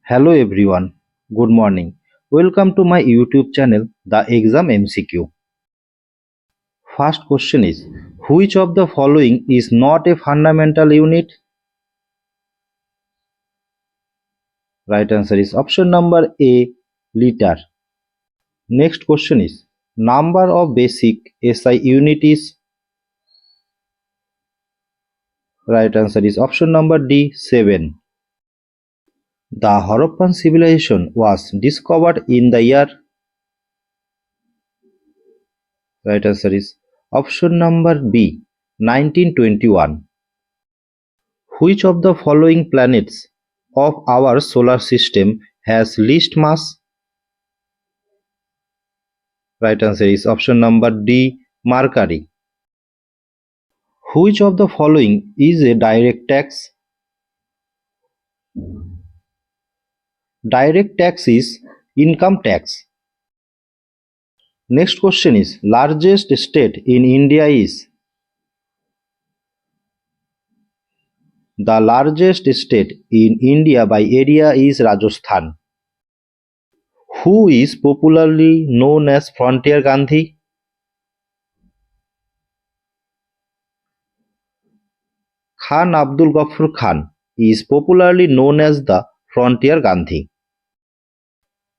Hello everyone, good morning. Welcome to my YouTube channel, The Exam MCQ. First question is, which of the following is not a fundamental unit? Right answer is option number A, liter. Next question is, number of basic SI unit is? Right answer is option number D, 7. The Harappan civilization was discovered in the year? Right answer is option number B, 1921. Which of the following planets of our solar system has least mass? Right answer is option number D, Mercury. Which of the following is a direct tax? Direct tax is income tax. Next question is, largest state in India is? The largest state in India by area is Rajasthan. Who is popularly known as Frontier Gandhi? Khan Abdul Ghaffar Khan is popularly known as the Frontier Gandhi.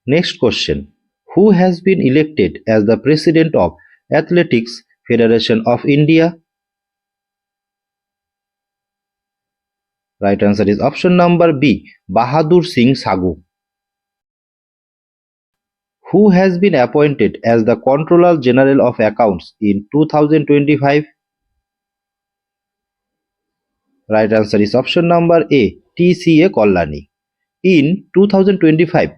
Next question. Who has been elected as the President of Athletics Federation of India? Right answer is option number B, Bahadur Singh Sagu. Who has been appointed as the Controller General of Accounts in 2025? Right answer is option number A, TCA Kollani. In 2025,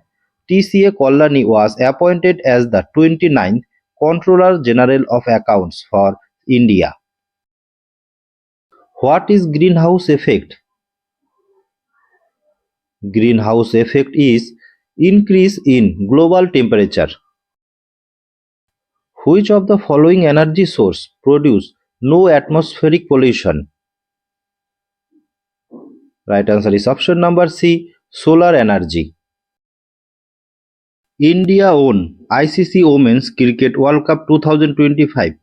TCA Kollani was appointed as the 29th Controller General of Accounts for India. What is greenhouse effect? Greenhouse effect is increase in global temperature. Which of the following energy source produce no atmospheric pollution? Right answer is option number C, solar energy. India won ICC Women's Cricket World Cup 2025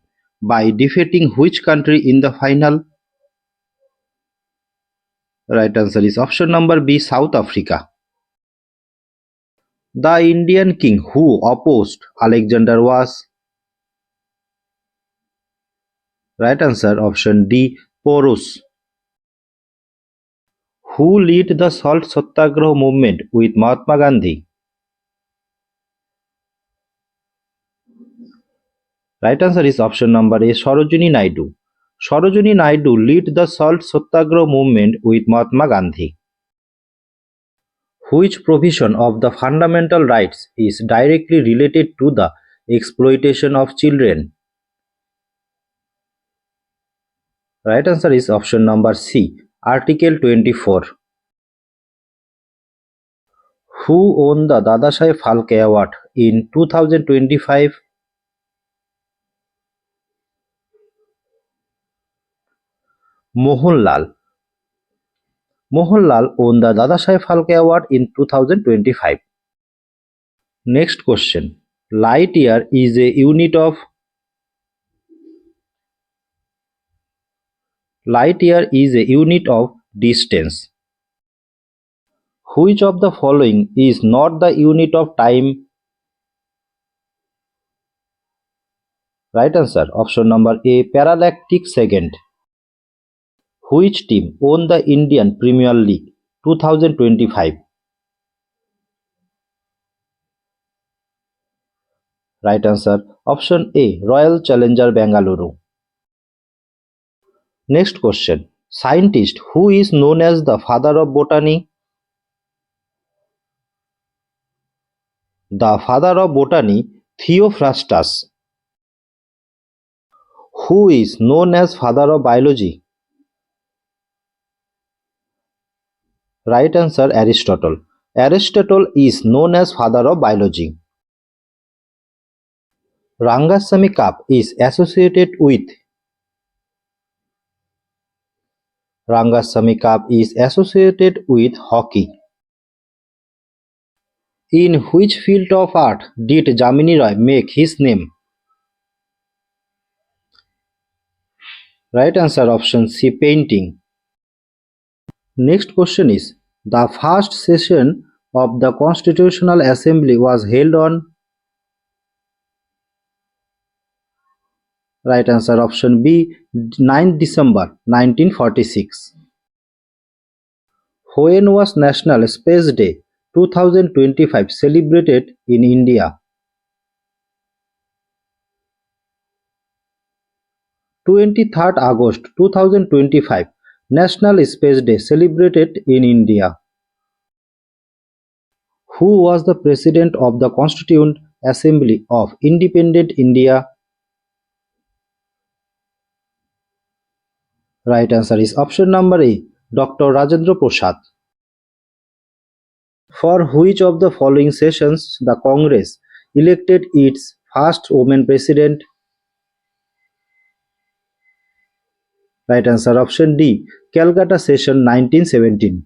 by defeating which country in the final? Right answer is option number B, South Africa. The Indian king who opposed Alexander was? Right answer option D, Porus. Who led the Salt Satyagraha movement with Mahatma Gandhi? Right answer is option number A, Sarojini Naidu. Sarojini Naidu led the Salt Satyagraha movement with Mahatma Gandhi. Which provision of the fundamental rights is directly related to the exploitation of children? Right answer is option number C, Article 24. Who won the Dadasaheb Phalke Award in 2025? Mohanlal. Mohanlal won the Dadasaheb Phalke Award in 2025. Next question. Light year is a unit of? Light year is a unit of distance. Which of the following is not the unit of time? Right answer option number A, parallactic second. Which team won the Indian Premier League 2025? Right answer option A, Royal Challenger Bengaluru. Next question. Scientist who is known as the father of botany? The father of botany, Theophrastus. Who is known as father of biology? Right answer Aristotle. Aristotle is known as father of biology. Rangasamy Cup is associated with? Rangasamy Cup is associated with hockey. In which field of art did Jamini Roy make his name? Right answer option C, painting. Next question is, the first session of the Constitutional Assembly was held on. Right answer option B, 9th December 1946. When was National Space Day 2025 celebrated in India? 23rd August 2025 National Space Day celebrated in India. Who was the President of the Constituent Assembly of Independent India? Right answer is option number A, Dr. Rajendra Prasad. For which of the following sessions the Congress elected its first woman president? Right answer option D, Calcutta session 1917.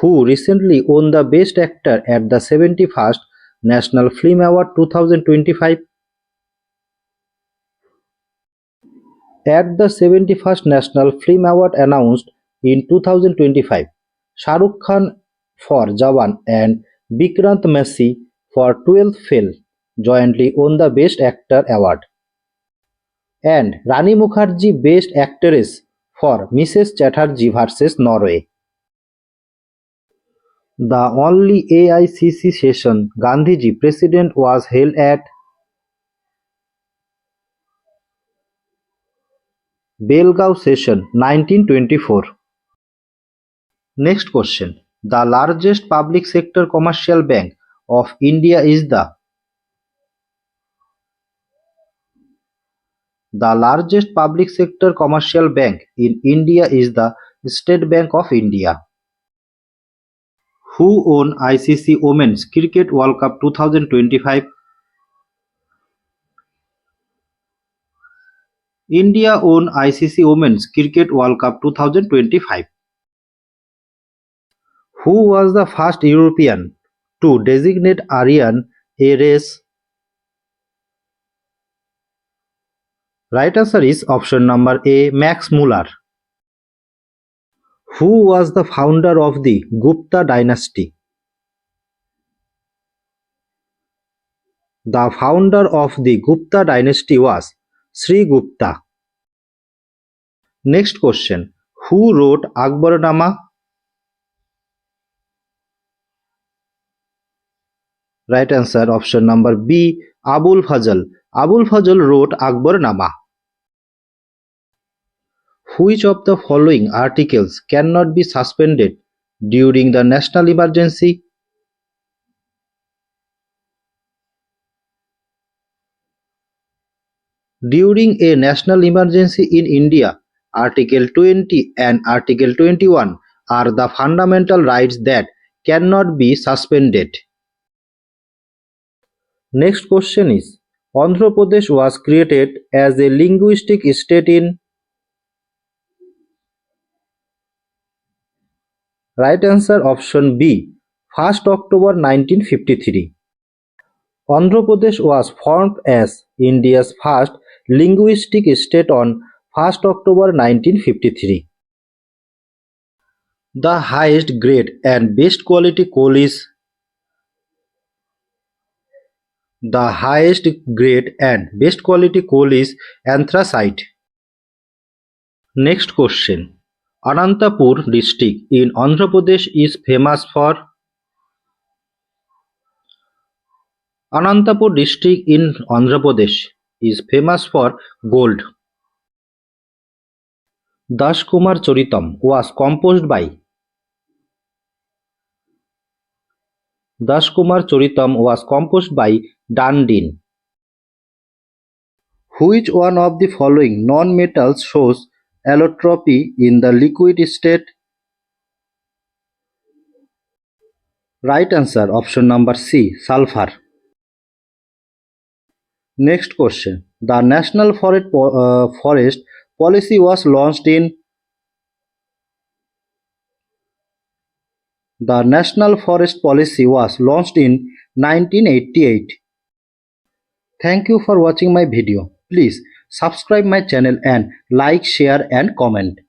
Who recently won the Best Actor at the 71st National Film Award 2025? At the 71st National Film Award announced in 2025, Shah Rukh Khan for Jawan and Vikrant Massey for 12th Fail jointly won the Best Actor award, and Rani Mukherjee Best Actress for Mrs. Chatterjee vs. Norway. The only AICC session Gandhiji President was held at. Belgaum Session 1924. Next question. The largest public sector commercial bank of India is the. The largest public sector commercial bank in India is the State Bank of India. Who won ICC Women's Cricket World Cup 2025? India won ICC Women's Cricket World Cup 2025. Who was the first European to designate Aryan a race? Right answer is option number A, Max Muller. Who was the founder of the Gupta dynasty? The founder of the Gupta dynasty was Sri Gupta. Next question. Who wrote Akbarnama? Right answer option number B, Abul Fazl. Abul Fazl wrote Akbarnama. Which of the following articles cannot be suspended during the national emergency? During a national emergency in India, Article 20 and Article 21 are the fundamental rights that cannot be suspended. Next question is, Andhra Pradesh was created as a linguistic state in. Right answer option B, 1st October 1953. Andhra Pradesh was formed as India's first linguistic state on 1st October 1953. The highest grade and best quality coal is. The highest grade and best quality coal is anthracite. Next question. Anantapur district in Andhra Pradesh is famous for. Anantapur district in Andhra Pradesh is famous for gold. Das Kumar Charitam was composed by. Das Kumar Charitam was composed by Dandin. Which one of the following non-metals shows allotropy in the liquid state? Right answer option number C, sulfur. Next question. The National Forest Policy was launched in. The National Forest Policy was launched in 1988. Thank you for watching my video. Please subscribe my channel and like, share and comment.